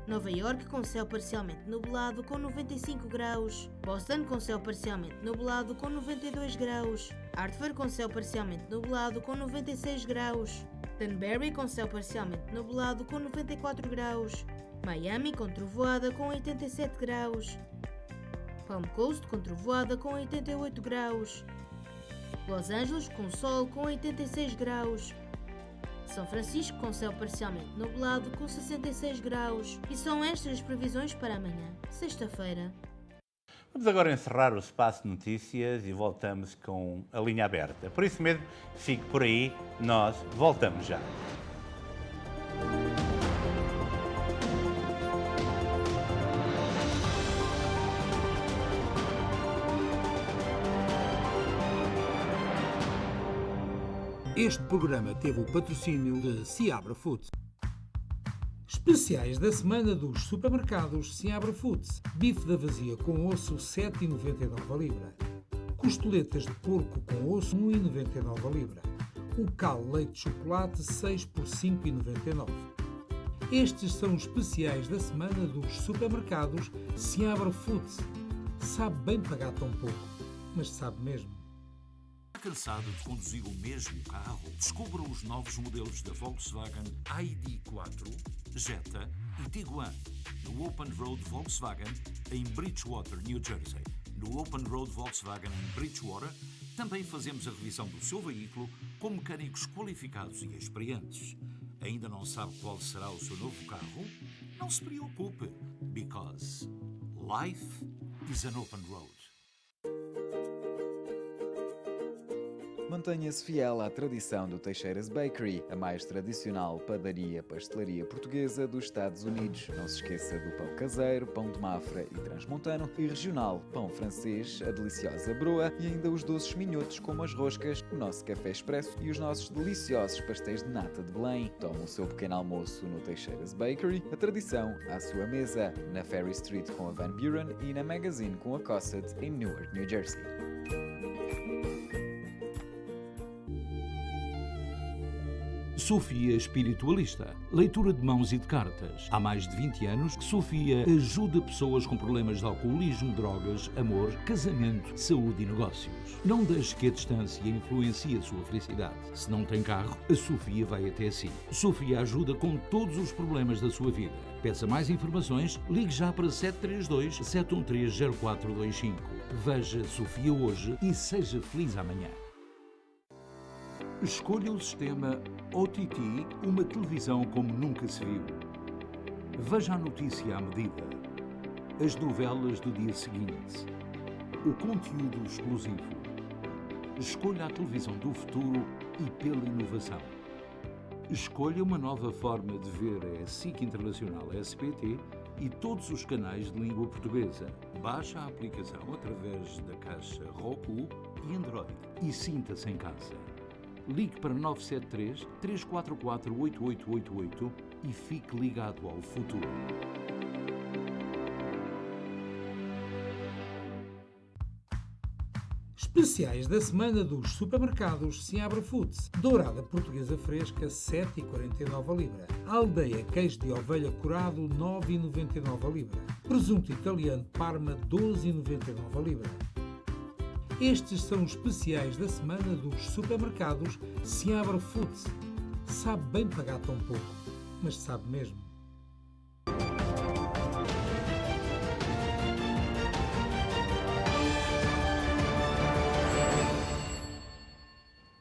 Nova York com céu parcialmente nublado com 95 graus, Boston com céu parcialmente nublado com 92 graus, Hartford com céu parcialmente nublado com 96 graus, Danbury com céu parcialmente nublado com 94 graus, Miami com trovoada com 87 graus, Palm Coast com trovoada com 88 graus, Los Angeles com sol com 86 graus, São Francisco com céu parcialmente nublado com 66 graus. E são estas as previsões para amanhã, sexta-feira. Vamos agora encerrar o espaço de notícias e voltamos com a linha aberta. Por isso mesmo, fique por aí, nós voltamos já. Este programa teve o patrocínio de Seabra Foods. Especiais da semana dos supermercados Seabra Foods. Bife da vazia com osso 7,99 a libra. Costeletas de porco com osso 1,99 a libra. O cal leite de chocolate 6 por 5,99. Estes são os especiais da semana dos supermercados Seabra Foods. Sabe bem pagar tão pouco, mas sabe mesmo. Cansado de conduzir o mesmo carro? Descubra os novos modelos da Volkswagen ID.4, Jetta e Tiguan no Open Road Volkswagen em Bridgewater, New Jersey. No Open Road Volkswagen em Bridgewater também fazemos a revisão do seu veículo com mecânicos qualificados e experientes. Ainda não sabe qual será o seu novo carro? Não se preocupe, because life is an open road. Mantenha-se fiel à tradição do Teixeiras Bakery, a mais tradicional padaria-pastelaria portuguesa dos Estados Unidos. Não se esqueça do pão caseiro, pão de Mafra e transmontano, e regional, pão francês, a deliciosa broa e ainda os doces minhotos como as roscas, o nosso café expresso e os nossos deliciosos pastéis de nata de Belém. Tome o seu pequeno almoço no Teixeiras Bakery, a tradição à sua mesa, na Ferry Street com a Van Buren e na Magazine com a Cosset em Newark, New Jersey. Sofia Espiritualista. Leitura de mãos e de cartas. Há mais de 20 anos que Sofia ajuda pessoas com problemas de alcoolismo, drogas, amor, casamento, saúde e negócios. Não deixe que a distância influencie a sua felicidade. Se não tem carro, a Sofia vai até si. Sofia ajuda com todos os problemas da sua vida. Peça mais informações, ligue já para 732-713-0425. Veja Sofia hoje e seja feliz amanhã. Escolha o sistema OTT, uma televisão como nunca se viu. Veja a notícia à medida, as novelas do dia seguinte, o conteúdo exclusivo. Escolha a televisão do futuro e pela inovação. Escolha uma nova forma de ver a SIC Internacional SPT e todos os canais de língua portuguesa. Baixe a aplicação através da caixa Roku e Android e sinta-se em casa. Ligue para 973-344-8888 e fique ligado ao futuro. Especiais da semana dos supermercados Seabra Foods. Dourada portuguesa fresca 7,49 a libra. Aldeia queijo de ovelha curado 9,99 a libra. Presunto italiano Parma 12,99 a libra. Estes são os especiais da semana dos supermercados Seabra Foods. Sabe bem pagar tão pouco, mas sabe mesmo.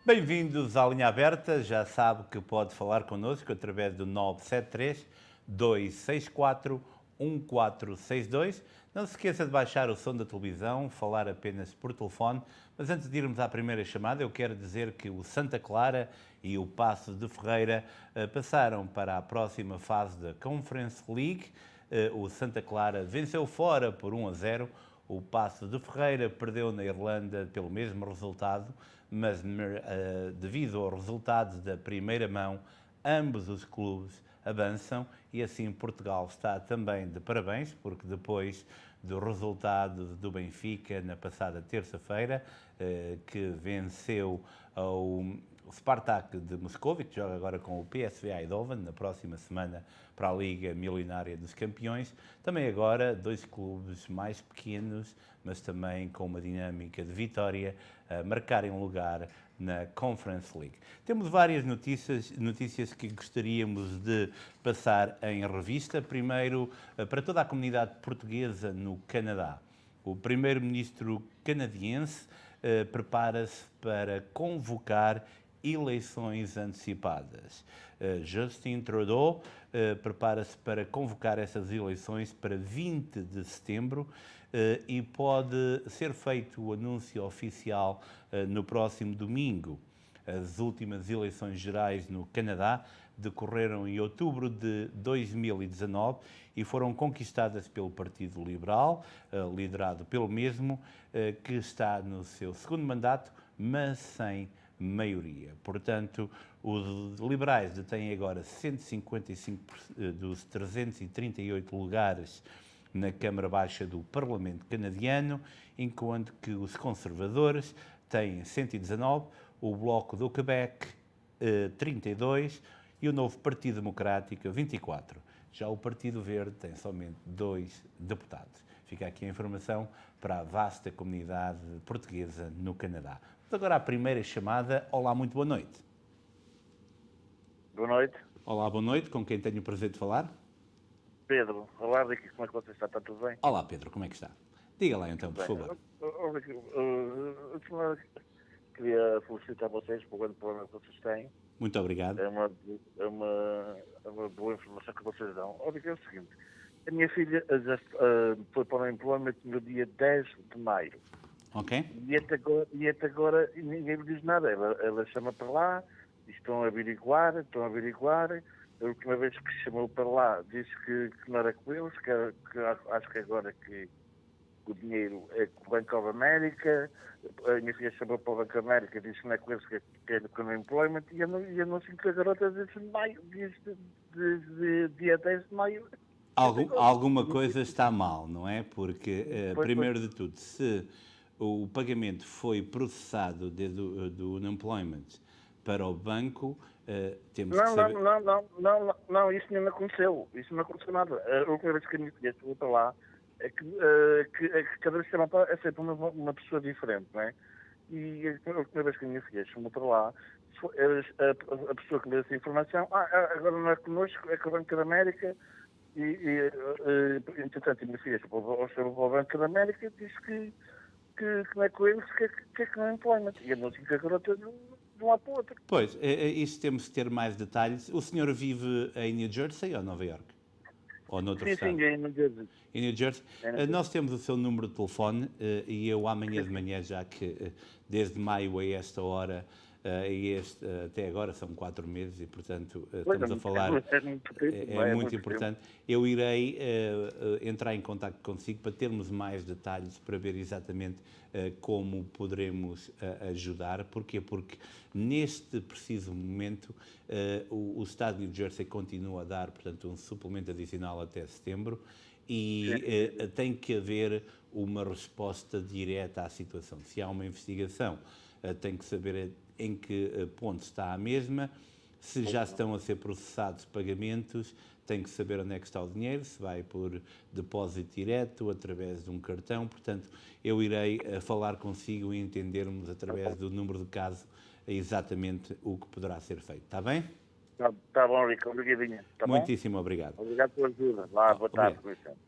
Bem-vindos à Linha Aberta. Já sabe que pode falar connosco através do 973-264-1111. 1462. Não se esqueça de baixar o som da televisão, falar apenas por telefone. Mas antes de irmos à primeira chamada, eu quero dizer que o Santa Clara e o Paços de Ferreira passaram para a próxima fase da Conference League. O Santa Clara venceu fora por 1-0. O Paços de Ferreira perdeu na Irlanda pelo mesmo resultado, mas devido aos resultados da primeira mão, ambos os clubes avançam e assim Portugal está também de parabéns, porque depois do resultado do Benfica na passada terça-feira, que venceu o Spartak de Moscou, que joga agora com o PSV Eindhoven na próxima semana para a Liga Milionária dos Campeões. Também agora 2 clubes mais pequenos, mas também com uma dinâmica de vitória, a marcarem lugar na Conference League. Temos várias notícias que gostaríamos de passar em revista. Primeiro, para toda a comunidade portuguesa no Canadá. O primeiro-ministro canadiense prepara-se para convocar eleições antecipadas. Justin Trudeau prepara-se para convocar essas eleições para 20 de setembro e pode ser feito o anúncio oficial no próximo domingo. As últimas eleições gerais no Canadá decorreram em outubro de 2019 e foram conquistadas pelo Partido Liberal, liderado pelo mesmo, que está no seu segundo mandato, mas sem maioria. Portanto, os liberais detêm agora 155 dos 338 lugares na Câmara Baixa do Parlamento canadiano, enquanto que os conservadores têm 119, o Bloco do Quebec 32 e o Novo Partido Democrático 24. Já o Partido Verde tem somente 2 deputados. Fica aqui a informação para a vasta comunidade portuguesa no Canadá. Agora a primeira chamada. Olá, muito boa noite. Boa noite. Olá, boa noite. Com quem tenho o prazer de falar? Pedro. Olá, Ricky. Como é que você está? Está tudo bem? Olá, Pedro. Como é que está? Diga lá então, por favor. Queria felicitar vocês pelo grande programa que vocês têm. Muito obrigado. É uma boa informação que vocês dão. Olha, é o seguinte. A minha filha já foi para o employment no dia 10 de maio. Ok. E até agora ninguém me diz nada. Ela chama para lá, estão a averiguar. A última vez que chamou para lá disse que não era com eles, que acho que agora que o dinheiro é com o Bank of America. A minha filha chamou para o Bank of America, disse que não é com eles, que é com o employment, e eu não sei que a garota disse de maio, de dia 10 de maio. Alguma coisa está mal, não é? Porque, primeiro de tudo, se o pagamento foi processado do unemployment para o banco, temos que saber... Não, isso não aconteceu. Isso não aconteceu nada. A última vez que a minha filha chegou para lá, é que cada vez que chama para lá é sempre uma pessoa diferente, não é? E a última vez que a minha filha chamou para lá, a pessoa que deu essa informação, agora não é connosco, é com o Banco da América. Entretanto, a minha filha chamou para o Banco da América e disse que não é com eles, que não é employment. E eu não sei que a garota de um lado para o outro. Pois, isso temos que ter mais detalhes. O senhor vive em New Jersey ou Nova York? Ou noutro estado? Sim, em New Jersey. Em New Jersey. Nós temos o seu número de telefone e eu amanhã de manhã, já que desde maio a esta hora até agora são 4 meses e, portanto, estamos a falar... É muito importante. Eu irei entrar em contacto consigo para termos mais detalhes, para ver exatamente como poderemos ajudar. Porquê? Porque neste preciso momento o Estado de New Jersey continua a dar, portanto, um suplemento adicional até setembro e tem que haver uma resposta direta à situação. Se há uma investigação, tem que saber em que ponto está a mesma, se já estão a ser processados pagamentos, tem que saber onde é que está o dinheiro, se vai por depósito direto, através de um cartão. Portanto, eu irei falar consigo e entendermos, através do número de caso, exatamente o que poderá ser feito. Está bem? Está bom, Rico. Obrigadinho. Muitíssimo obrigado. Obrigado pela ajuda. Boa tarde.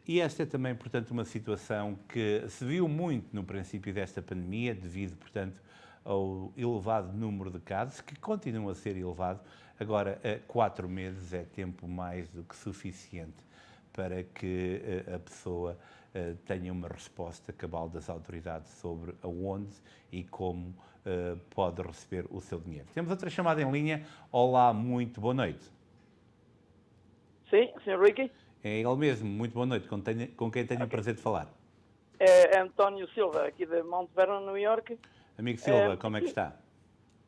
E esta é também, portanto, uma situação que se viu muito no princípio desta pandemia, devido, portanto, ao elevado número de casos, que continua a ser elevado. Agora, 4 meses é tempo mais do que suficiente para que a pessoa tenha uma resposta cabal das autoridades sobre aonde e como pode receber o seu dinheiro. Temos outra chamada em linha. Olá, muito boa noite. Sim, Sr. Ricky? É ele mesmo, muito boa noite, com quem tenho o prazer de falar. É António Silva, aqui de Mount Vernon, New York. Amigo Silva, como é que está?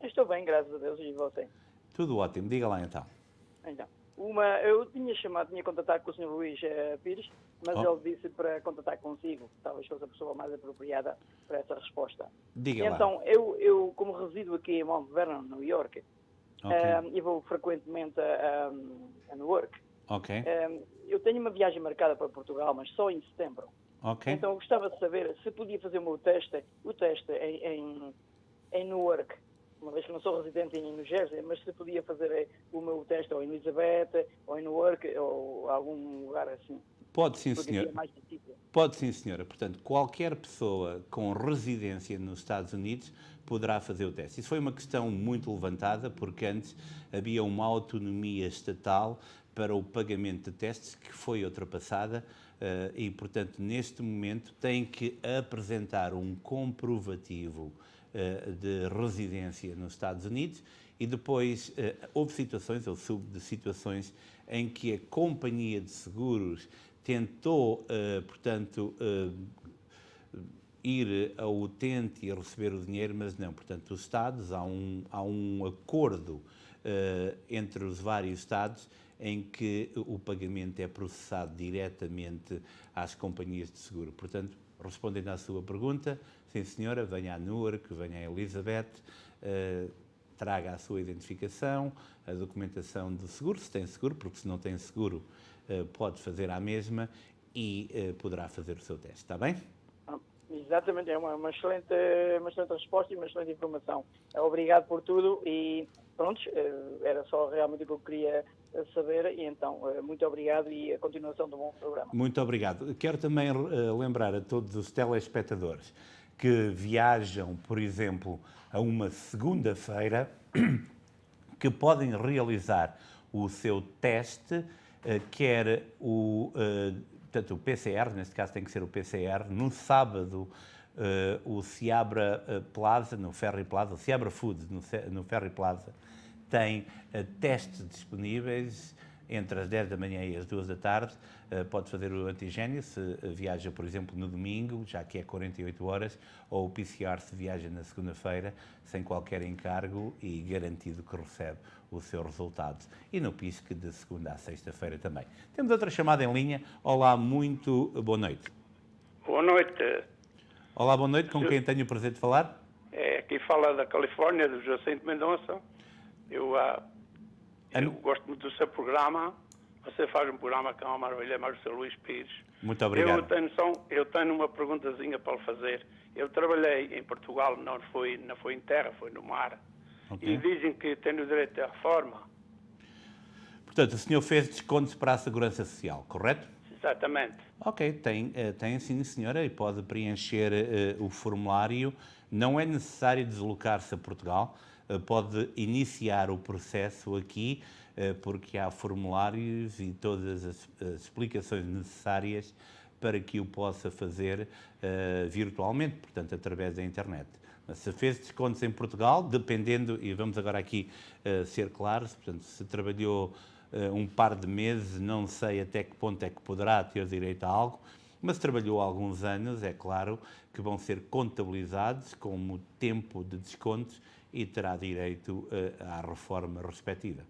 Estou bem, graças a Deus, e você? Tudo ótimo, diga lá então. Então, eu tinha contatado com o Sr. Luís Pires, mas ele disse para contatar consigo, talvez fosse a pessoa mais apropriada para essa resposta. Diga lá. Então, eu como resido aqui em Mount Vernon, New York, e vou frequentemente a Newark. Ok. Eu tenho uma viagem marcada para Portugal, mas só em setembro. Ok. Então eu gostava de saber se podia fazer o teste em Newark, uma vez que não sou residente em New Jersey, mas se podia fazer o meu teste ou em Elizabeth, ou em Newark, ou algum lugar assim. Pode sim, senhor. É mais difícil. Pode sim, senhora. Portanto, qualquer pessoa com residência nos Estados Unidos poderá fazer o teste. Isso foi uma questão muito levantada, porque antes havia uma autonomia estatal para o pagamento de testes que foi ultrapassada e, portanto, neste momento tem que apresentar um comprovativo de residência nos Estados Unidos e depois houve situações, ou soube de situações, em que a companhia de seguros tentou, portanto, ir ao utente e receber o dinheiro, mas não. Portanto, os Estados, há um acordo entre os vários Estados em que o pagamento é processado diretamente às companhias de seguro. Portanto, respondendo à sua pergunta, sim senhora, venha a Newark, venha a Elizabeth, traga a sua identificação, a documentação do seguro, se tem seguro, porque se não tem seguro pode fazer a mesma e poderá fazer o seu teste, está bem? Exatamente, é uma excelente resposta e uma excelente informação. Obrigado por tudo e pronto, era só realmente o que eu queria saber e então muito obrigado e a continuação do bom programa. Muito obrigado. Quero também lembrar a todos os telespectadores que viajam, por exemplo, a uma segunda-feira, que podem realizar o seu teste, quer portanto, o PCR, neste caso tem que ser o PCR, no sábado o Seabra Plaza, no Ferry Plaza, o Seabra Foods, no Ferry Plaza, tem testes disponíveis entre as 10 da manhã e as 2 da tarde. Pode fazer o antigênio se viaja, por exemplo, no domingo, já que é 48 horas, ou o PCR se viaja na segunda-feira, sem qualquer encargo e garantido que recebe o seu resultado. E no PISC de segunda à sexta-feira também. Temos outra chamada em linha. Olá, muito boa noite. Boa noite. Olá, boa noite. Com quem tenho o prazer de falar? Aqui fala da Califórnia, do Jacinto Mendonça. Eu gosto muito do seu programa. Você faz um programa que é uma maravilha, mas o Sr. Luís Pires. Muito obrigado. Eu tenho uma perguntazinha para lhe fazer. Eu trabalhei em Portugal, não foi em terra, foi no mar. Okay. E dizem que tenho direito à reforma. Portanto, o senhor fez descontos para a Segurança Social, correto? Exatamente. Ok, tem sim, senhora, e pode preencher o formulário. Não é necessário deslocar-se a Portugal. Pode iniciar o processo aqui, porque há formulários e todas as explicações necessárias para que o possa fazer virtualmente, portanto, através da internet. Mas se fez descontos em Portugal, dependendo, e vamos agora aqui ser claros, portanto, se trabalhou um par de meses, não sei até que ponto é que poderá ter direito a algo, mas trabalhou há alguns anos, é claro que vão ser contabilizados como tempo de descontos e terá direito à reforma respectiva.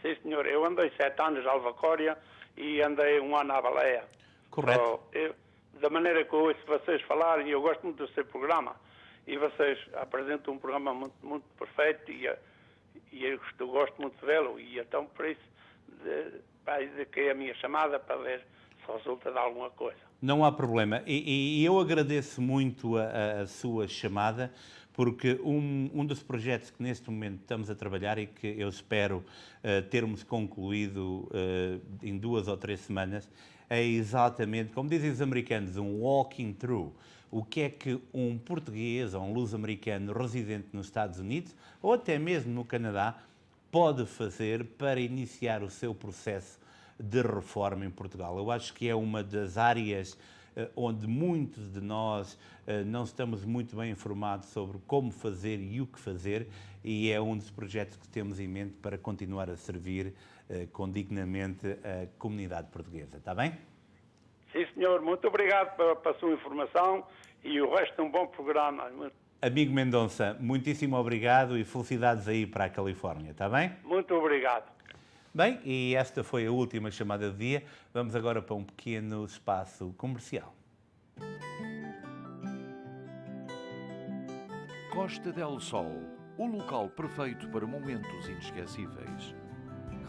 Sim, senhor. Eu andei 7 anos à Alvacória e andei 1 ano à Baleia. Correto. Da maneira que eu ouço vocês falarem, eu gosto muito do seu programa e vocês apresentam um programa muito, muito perfeito e eu gosto muito de vê-lo e então por isso que é a minha chamada para ver se resulta de alguma coisa. Não há problema. E eu agradeço muito a sua chamada, porque um dos projetos que neste momento estamos a trabalhar e que eu espero termos concluído em 2 ou 3 semanas é exatamente, como dizem os americanos, um walking through. O que é que um português ou um luso-americano residente nos Estados Unidos ou até mesmo no Canadá pode fazer para iniciar o seu processo de reforma em Portugal. Eu acho que é uma das áreas onde muitos de nós não estamos muito bem informados sobre como fazer e o que fazer, e é um dos projetos que temos em mente para continuar a servir condignamente a comunidade portuguesa. Está bem? Sim, senhor. Muito obrigado pela sua informação e o resto é um bom programa. Amigo Mendonça, muitíssimo obrigado e felicidades aí para a Califórnia, está bem? Muito obrigado. Bem, e esta foi a última chamada do dia. Vamos agora para um pequeno espaço comercial. Costa del Sol, o local perfeito para momentos inesquecíveis.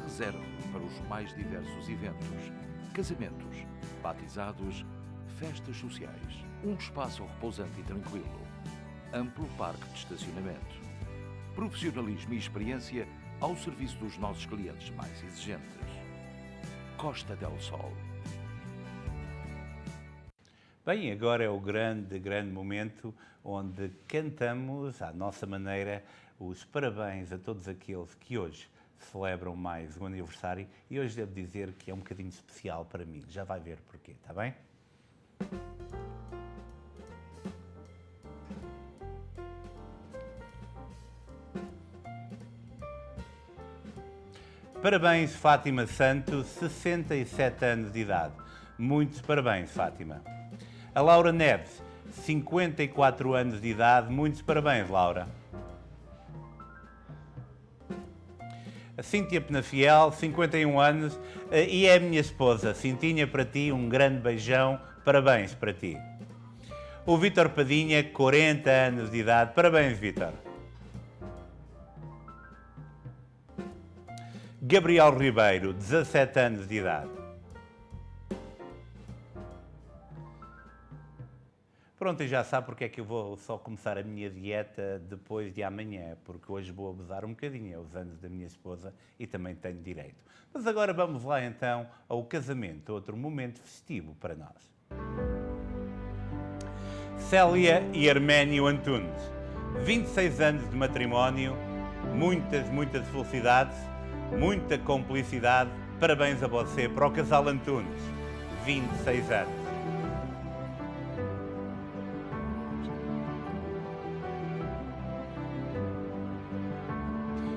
Reserve para os mais diversos eventos, casamentos, batizados, festas sociais. Um espaço repousante e tranquilo. Amplo parque de estacionamento. Profissionalismo e experiência ao serviço dos nossos clientes mais exigentes. Costa del Sol. Bem, agora é o grande momento onde cantamos, à nossa maneira, os parabéns a todos aqueles que hoje celebram mais um aniversário, e hoje devo dizer que é um bocadinho especial para mim. Já vai ver porquê, está bem? Parabéns, Fátima Santos, 67 anos de idade. Muitos parabéns, Fátima. A Laura Neves, 54 anos de idade. Muitos parabéns, Laura. A Cíntia Penafiel, 51 anos, e é a minha esposa. Cintinha, para ti, um grande beijão. Parabéns para ti. O Vítor Padinha, 40 anos de idade. Parabéns, Vítor. Gabriel Ribeiro, 17 anos de idade. Pronto, e já sabe porque é que eu vou só começar a minha dieta depois de amanhã, porque hoje vou abusar um bocadinho, é os anos da minha esposa e também tenho direito. Mas agora vamos lá então ao casamento, outro momento festivo para nós. Célia e Arménio Antunes, 26 anos de matrimónio, muitas felicidades, muita cumplicidade. Parabéns a você, para o casal Antunes, 26 anos.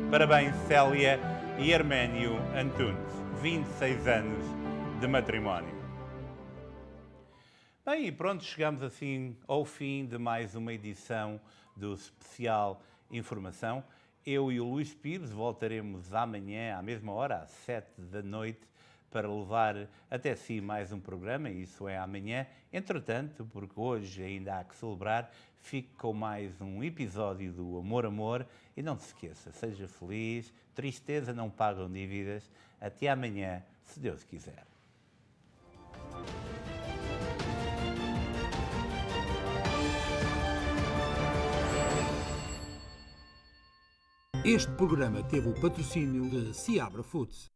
Parabéns, Célia e Arménio Antunes, 26 anos de matrimónio. Bem, e pronto, chegamos assim ao fim de mais uma edição do Especial Informação. Eu e o Luís Pires voltaremos amanhã, à mesma hora, às 7 da noite, para levar até si mais um programa, isso é amanhã. Entretanto, porque hoje ainda há que celebrar, fique com mais um episódio do Amor, Amor, e não se esqueça, seja feliz, tristeza não pagam dívidas. Até amanhã, se Deus quiser. Este programa teve o patrocínio de Seabra Foods.